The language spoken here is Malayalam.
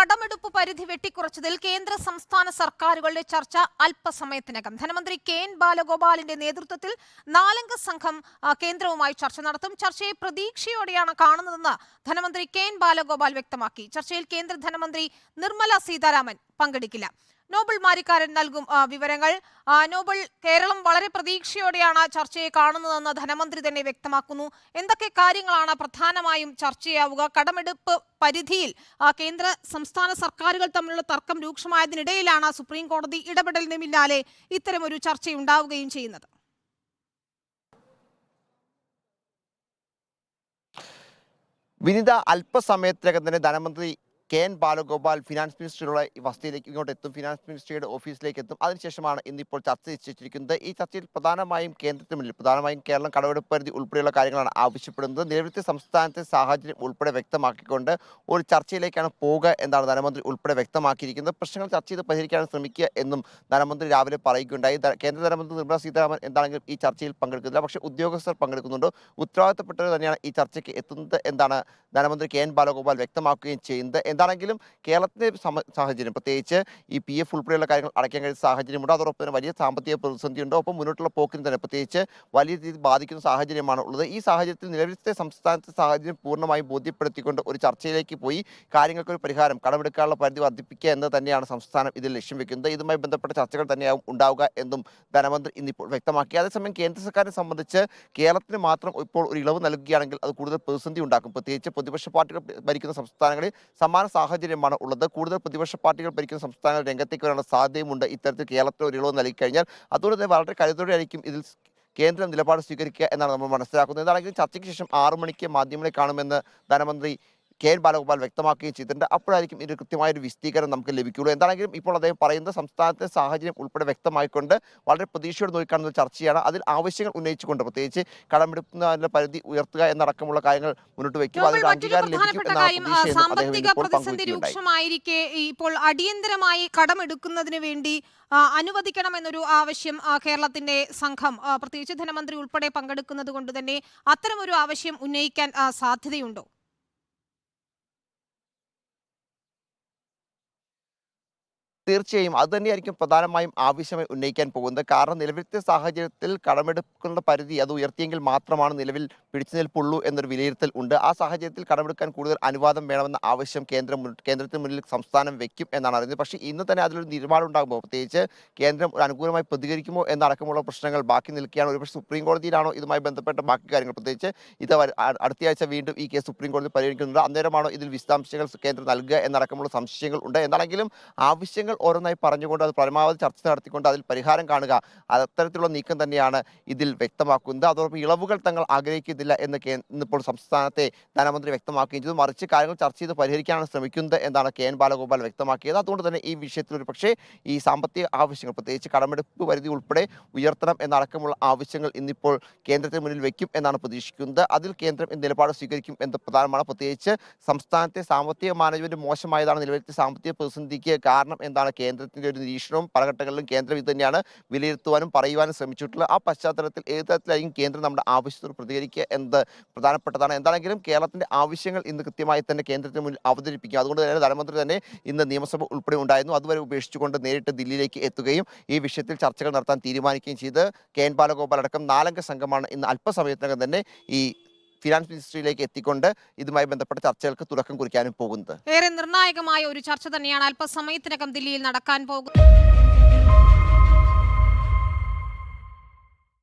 കടമെടുപ്പ് പരിധി വെട്ടിക്കുറച്ചതിൽ കേന്ദ്ര സംസ്ഥാന സർക്കാരുകളുടെ ചർച്ച അല്പസമയത്തിനകം. ധനമന്ത്രി കെ.എൻ. ബാലഗോപാലിന്റെ നേതൃത്വത്തിൽ 4-അംഗ സംഘം കേന്ദ്രവുമായി ചർച്ച നടത്തും. ചർച്ചയെ പ്രതീക്ഷയോടെയാണ് കാണുന്നതെന്ന് ധനമന്ത്രി കെ.എൻ. ബാലഗോപാൽ വ്യക്തമാക്കി. ചർച്ചയിൽ കേന്ദ്ര ധനമന്ത്രി നിർമ്മല സീതാരാമൻ പങ്കെടുക്കില്ല. നോബൽ മാരിക്കാരൻ നൽകും വിവരങ്ങൾ. നോബൽ, കേരളം വളരെ പ്രതീക്ഷയോടെയാണ് ചർച്ചയെ കാണുന്നതെന്ന് ധനമന്ത്രി തന്നെ വ്യക്തമാക്കുന്നു. എന്തൊക്കെ കാര്യങ്ങളാണ് പ്രധാനമായും ചർച്ചയാവുക? കടമെടുപ്പ് പരിധിയിൽ കേന്ദ്ര സംസ്ഥാന സർക്കാരുകൾ തമ്മിലുള്ള തർക്കം രൂക്ഷമായതിനിടയിലാണ് സുപ്രീം കോടതി ഇടപെടലിന് പിന്നാലെ ഇത്തരമൊരു ചർച്ചയുണ്ടാവുകയും ചെയ്യുന്നത്. വിനിത, അല്പസമയത്തിനകം തന്നെ ധനമന്ത്രി കെ.എൻ. ബാലഗോപാൽ ഫിനാൻസ് മിനിസ്റ്ററുടെ വസതിയിലേക്ക് ഇങ്ങോട്ട് എത്തും. ഫിനാൻസ് മിനിസ്റ്ററുടെ ഓഫീസിലേക്ക് എത്തും. അതിനുശേഷമാണ് ഇന്നിപ്പോൾ ചർച്ച നിശ്ചയിച്ചിരിക്കുന്നത്. ഈ ചർച്ചയിൽ പ്രധാനമായും കേന്ദ്രത്തിന് മുന്നിൽ കേരളം കടമെടുപ്പ് പരിധി ഉൾപ്പെടെയുള്ള കാര്യങ്ങളാണ് ആവശ്യപ്പെടുന്നത്. നിലവിലത്തെ സംസ്ഥാനത്തെ സാഹചര്യം ഉൾപ്പെടെ വ്യക്തമാക്കിക്കൊണ്ട് ഒരു ചർച്ചയിലേക്കാണ് പോകുക എന്നാണ് ധനമന്ത്രി ഉൾപ്പെടെ വ്യക്തമാക്കിയിരിക്കുന്നത്. പ്രശ്നങ്ങൾ ചർച്ച ചെയ്ത് പരിഹരിക്കാൻ ശ്രമിക്കുക എന്നും ധനമന്ത്രി രാവിലെ പറയുകയുണ്ടായി. കേന്ദ്ര ധനമന്ത്രി നിർമ്മല സീതാരാമൻ എന്താണെങ്കിലും ഈ ചർച്ചയിൽ പങ്കെടുക്കുന്നില്ല. പക്ഷേ ഉദ്യോഗസ്ഥർ പങ്കെടുക്കുന്നുണ്ട്. ഉത്തരവാദിത്തപ്പെട്ടവർ തന്നെയാണ് ഈ ചർച്ചയ്ക്ക് എത്തുന്നത് എന്നാണ് ധനമന്ത്രി കെ.എൻ. ബാലഗോപാൽ വ്യക്തമാക്കുകയും ചെയ്യുന്നത്. എന്താണെങ്കിലും കേരളത്തിലെ സാഹചര്യം, പ്രത്യേകിച്ച് ഈ PF ഉൾപ്പെടെയുള്ള കാര്യങ്ങൾ അടയ്ക്കാൻ കഴിയുന്ന സാഹചര്യമുണ്ട്. അതോടൊപ്പം തന്നെ വലിയ സാമ്പത്തിക പ്രതിസന്ധിയുണ്ട്. ഒപ്പം മുന്നോട്ടുള്ള പോക്കിന് തന്നെ പ്രത്യേകിച്ച് വലിയ രീതിയിൽ ബാധിക്കുന്ന സാഹചര്യമാണ് ഉള്ളത്. ഈ സാഹചര്യത്തിൽ നിലവിലത്തെ സംസ്ഥാനത്തെ സാഹചര്യം പൂർണ്ണമായും ബോധ്യപ്പെടുത്തിക്കൊണ്ട് ഒരു ചർച്ചയിലേക്ക് പോയി കാര്യങ്ങൾക്കൊരു പരിഹാരം, കടമെടുക്കാനുള്ള പരിധി വർദ്ധിപ്പിക്കുക എന്ന് തന്നെയാണ് സംസ്ഥാനം ഇതിൽ ലക്ഷ്യം വെക്കുന്നത്. ഇതുമായി ബന്ധപ്പെട്ട ചർച്ചകൾ തന്നെയാവും ഉണ്ടാവുക എന്നും ധനമന്ത്രി ഇന്നിപ്പോൾ വ്യക്തമാക്കി. അതേസമയം കേന്ദ്ര സർക്കാരിനെ സംബന്ധിച്ച് കേരളത്തിന് മാത്രം ഇപ്പോൾ ഒരു ഇളവ് നൽകുകയാണെങ്കിൽ അത് കൂടുതൽ പ്രതിസന്ധി ഉണ്ടാക്കും. പ്രത്യേകിച്ച് പ്രതിപക്ഷ പാർട്ടികൾ ഭരിക്കുന്ന സംസ്ഥാനങ്ങളിൽ സമാന സാഹചര്യമാണ് ഉള്ളത്. കൂടുതൽ പ്രതിപക്ഷ പാർട്ടികൾ ഭരിക്കുന്ന സംസ്ഥാനങ്ങൾ രംഗത്തേക്ക് വരാനുള്ള സാധ്യതയുമുണ്ട് ഇത്തരത്തിൽ കേരളത്തിൽ ഒരു ഇളവ് നൽകി കഴിഞ്ഞാൽ. അതുകൊണ്ട് തന്നെ വളരെ കരുതലോടെയായിരിക്കും ഇതിൽ കേന്ദ്രം നിലപാട് സ്വീകരിക്കുക എന്നാണ് നമ്മൾ മനസ്സിലാക്കുന്നത്. എന്താണെങ്കിലും ചർച്ചയ്ക്ക് ശേഷം 6 മണിക്ക് മാധ്യമങ്ങളെ കാണുമെന്ന് ധനമന്ത്രി കെ.എൻ. ബാലഗോപാൽ വ്യക്തമാക്കുകയും ചെയ്തിട്ടുണ്ട്. അപ്പോഴായിരിക്കും ഇതിന് കൃത്യമായൊരു വിശദീകരണം നമുക്ക് ലഭിക്കുകയുള്ളൂ. എന്താണെങ്കിലും ഇപ്പോൾ അദ്ദേഹം പറയുന്നത് സംസ്ഥാനത്തെ സാഹചര്യം ഉൾപ്പെടെ വ്യക്തമായിക്കൊണ്ട് വളരെ പ്രതീക്ഷയോടെ നോക്കിക്കാണുന്ന ചർച്ചയാണ്. അതിൽ ആവശ്യങ്ങൾ ഉന്നയിച്ചുകൊണ്ട് പ്രത്യേകിച്ച് കടമെടുക്കുന്നതിന്റെ പരിധി ഉയർത്തുക എന്നടക്കമുള്ള കാര്യങ്ങൾ മുന്നോട്ട് വയ്ക്കും. അതിന് അംഗീകാരം ലഭിക്കും എന്നാണ് സാമ്പത്തിക പ്രതിസന്ധി രൂക്ഷമായിരിക്കെ ഇപ്പോൾ അടിയന്തരമായി കടമെടുക്കുന്നതിന് വേണ്ടി അനുവദിക്കണമെന്നൊരു ആവശ്യം കേരളത്തിന്റെ സംഘം, പ്രത്യേകിച്ച് ധനമന്ത്രി ഉൾപ്പെടെ പങ്കെടുക്കുന്നത് കൊണ്ട് തന്നെ അത്തരമൊരു ആവശ്യം ഉന്നയിക്കാൻ സാധ്യതയുണ്ടോ? തീർച്ചയായും അത് തന്നെയായിരിക്കും പ്രധാനമായും ആവശ്യമായി ഉന്നയിക്കാൻ പോകുന്നത്. കാരണം നിലവിലത്തെ സാഹചര്യത്തിൽ കടമെടുക്കുന്ന പരിധി അത് ഉയർത്തിയെങ്കിൽ മാത്രമാണ് നിലവിൽ പിടിച്ചുനിൽപ്പുള്ളൂ എന്നൊരു വിലയിരുത്തൽ ഉണ്ട്. ആ സാഹചര്യത്തിൽ കടമെടുക്കാൻ കൂടുതൽ അനുവാദം വേണമെന്ന ആവശ്യം കേന്ദ്രത്തിന് മുന്നിൽ സംസ്ഥാനം വെക്കും എന്നാണ് അറിയുന്നത്. പക്ഷേ ഇന്ന് തന്നെ അതിലൊരു നിലപാടുണ്ടാകുമ്പോൾ, പ്രത്യേകിച്ച് കേന്ദ്രം അനുകൂലമായി പ്രതികരിക്കുമോ എന്നടക്കമുള്ള പ്രശ്നങ്ങൾ ബാക്കി നിൽക്കുകയാണ്. ഒരുപക്ഷെ സുപ്രീം കോടതിയിലാണോ ഇതുമായി ബന്ധപ്പെട്ട ബാക്കി കാര്യങ്ങൾ, പ്രത്യേകിച്ച് ഇത് അടുത്തയാഴ്ച വീണ്ടും ഈ കേസ് സുപ്രീം കോടതി പരിഗണിക്കുന്നുണ്ട്. അന്നേരമാണോ ഇതിൽ വിശദാംശങ്ങൾ കേന്ദ്രം നൽകുക എന്നടക്കമുള്ള സംശയങ്ങൾ ഉണ്ട്. എന്താണെങ്കിലും ആവശ്യങ്ങൾ ഓരോന്നായി പറഞ്ഞുകൊണ്ട് അത് പരമാവധി ചർച്ച നടത്തിക്കൊണ്ട് അതിൽ പരിഹാരം കാണുക, അത്തരത്തിലുള്ള നീക്കം തന്നെയാണ് ഇതിൽ വ്യക്തമാക്കുന്നത്. അതോടൊപ്പം ഇളവുകൾ തങ്ങൾ ആഗ്രഹിക്കുന്നില്ല എന്ന് ഇന്നിപ്പോൾ സംസ്ഥാനത്തെ ധനമന്ത്രി വ്യക്തമാക്കുകയും ചെയ്തു. മറിച്ച് കാര്യങ്ങൾ ചർച്ച ചെയ്ത് പരിഹരിക്കാനാണ് ശ്രമിക്കുന്നത് എന്നാണ് കെ.എൻ. ബാലഗോപാൽ വ്യക്തമാക്കിയത്. അതുകൊണ്ട് തന്നെ ഈ വിഷയത്തിൽ ഒരു പക്ഷേ ഈ സാമ്പത്തിക ആവശ്യങ്ങൾ, പ്രത്യേകിച്ച് കടമെടുപ്പ് പരിധി ഉൾപ്പെടെ ഉയർത്തണം എന്നടക്കമുള്ള ആവശ്യങ്ങൾ ഇന്നിപ്പോൾ കേന്ദ്രത്തിന് മുന്നിൽ വയ്ക്കും എന്നാണ് പ്രതീക്ഷിക്കുന്നത്. അതിൽ കേന്ദ്രം നിലപാട് സ്വീകരിക്കും എന്ന് പ്രധാനമാണ്. പ്രത്യേകിച്ച് സംസ്ഥാനത്തെ സാമ്പത്തിക മാനേജ്മെന്റ് മോശമായതാണ് നിലവിലത്തെ സാമ്പത്തിക പ്രതിസന്ധിക്ക് കാരണം എന്താണ് കേന്ദ്രത്തിന്റെ ഒരു നിരീക്ഷണവും പല ഘട്ടങ്ങളിലും കേന്ദ്രം ഇത് തന്നെയാണ് വിലയിരുത്തുവാനും പറയുവാനും ശ്രമിച്ചിട്ടുള്ളത്. ആ പശ്ചാത്തലത്തിൽ ഏത് തരത്തിലായിരിക്കും കേന്ദ്രം നമ്മുടെ ആവശ്യത്തോട് പ്രതികരിക്കുക എന്നത് പ്രധാനപ്പെട്ടതാണ്. എന്താണെങ്കിലും കേരളത്തിന്റെ ആവശ്യങ്ങൾ ഇന്ന് കൃത്യമായി തന്നെ കേന്ദ്രത്തിന് മുന്നിൽ അവതരിപ്പിക്കും. അതുകൊണ്ട് തന്നെ ധനമന്ത്രി തന്നെ ഇന്ന് നിയമസഭ ഉൾപ്പെടെ ഉണ്ടായിരുന്നു. അതുവരെ ഉപേക്ഷിച്ചുകൊണ്ട് നേരിട്ട് ദില്ലിയിലേക്ക് എത്തുകയും ഈ വിഷയത്തിൽ ചർച്ചകൾ നടത്താൻ തീരുമാനിക്കുകയും ചെയ്ത് കെ.എൻ. ബാലഗോപാൽ അടക്കം 4-അംഗ സംഘമാണ് ഇന്ന് അല്പസമയത്തിനകം തന്നെ ഈ ഫിനാൻസ് മിനിസ്ട്രിയിലേക്ക് എത്തിക്കൊണ്ട് ഇതുമായി ബന്ധപ്പെട്ട ചർച്ചകൾക്ക് തുടക്കം കുറിക്കാനും പോകുന്നത്. ഏറെ നിർണായകമായ ഒരു ചർച്ച തന്നെയാണ് അല്പസമയത്തിനകം ദില്ലിയിൽ നടക്കാൻ പോകുന്നത്.